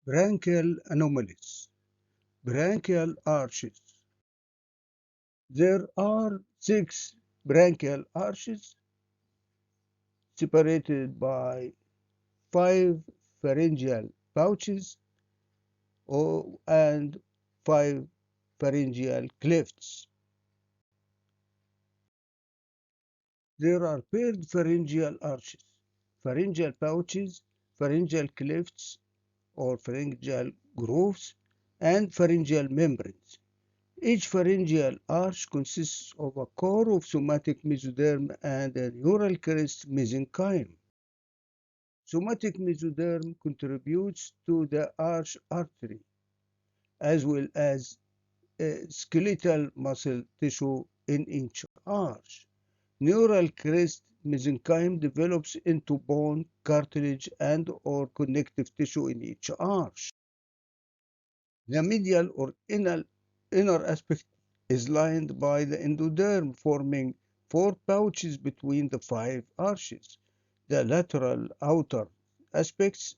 Branchial anomalies. Branchial arches. There are 6 branchial arches separated by 5 pharyngeal pouches and 5 pharyngeal clefts. There are paired pharyngeal arches, pharyngeal pouches, pharyngeal clefts or pharyngeal grooves, and pharyngeal membranes. Each pharyngeal arch consists of a core of somatic mesoderm and a neural crest mesenchyme. Somatic mesoderm contributes to the arch artery, as well as skeletal muscle tissue in each arch. Neural crest mesenchyme develops into bone, cartilage, and/or connective tissue in each arch. The medial or inner aspect is lined by the endoderm, forming 4 pouches between the 5 arches. The lateral outer aspect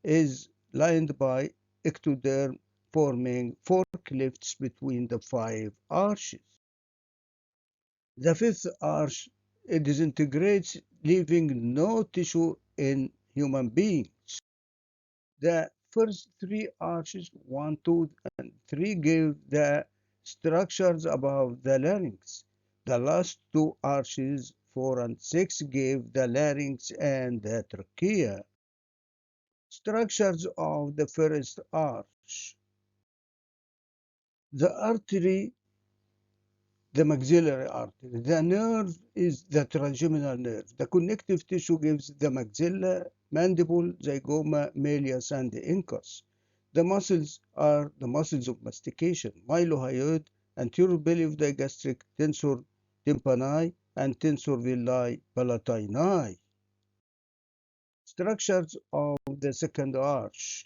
is lined by ectoderm, forming 4 clefts between the 5 arches. The 5th arch disintegrates, leaving no tissue in human beings. The first 3 arches, 1, 2, and 3, give the structures above the larynx. The last 2 arches, 4 and 6, give the larynx and the trachea. Structures of the first arch. The artery, the maxillary artery. The nerve is the trigiminal nerve. The connective tissue gives the maxilla, mandible, zygoma, malleus, and the incus. The muscles are the muscles of mastication, Stylo-hyoid, anterior belly of the gastric, tensor tympani, and tensor villi palatini. Structures of the second arch.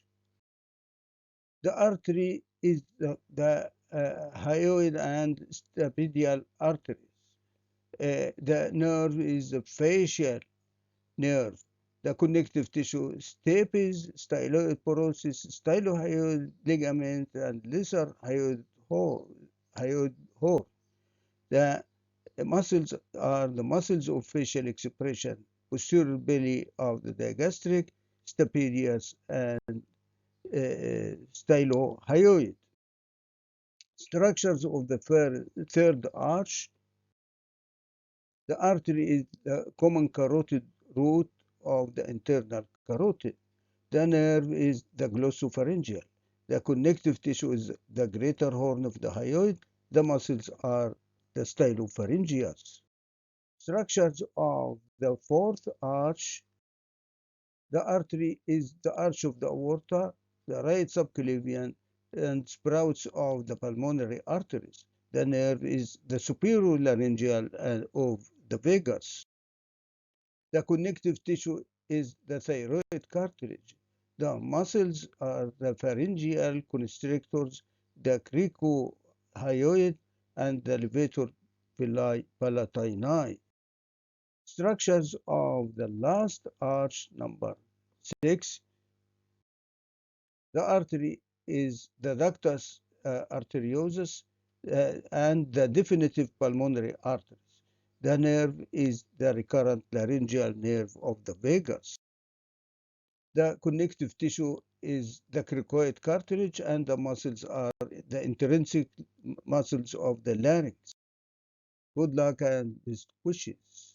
The artery is the hyoid and stapedial arteries. The nerve is the facial nerve. The connective tissue, stapes, styloid porosis, stylo-hyoid ligament, and lesser hyoid hole. The muscles are the muscles of facial expression, posterior belly of the digastric, stapedius, and stylo-hyoid. Structures of the third arch. The artery is the common carotid root of the internal carotid. The nerve is the glossopharyngeal. The connective tissue is the greater horn of the hyoid. The muscles are the stylopharyngeals. Structures of the fourth arch. The artery is the arch of the aorta, the right subclavian, and sprouts of the pulmonary arteries. The nerve is the superior laryngeal of the vagus. The connective tissue is the thyroid cartilage. The muscles are the pharyngeal constrictors, the cricohyoid, and the levator villi palatini. Structures of the last arch, number 6. The artery is the ductus arteriosus and the definitive pulmonary arteries. The nerve is the recurrent laryngeal nerve of the vagus. The connective tissue is the cricoid cartilage, and the muscles are the intrinsic muscles of the larynx. Good luck and best wishes.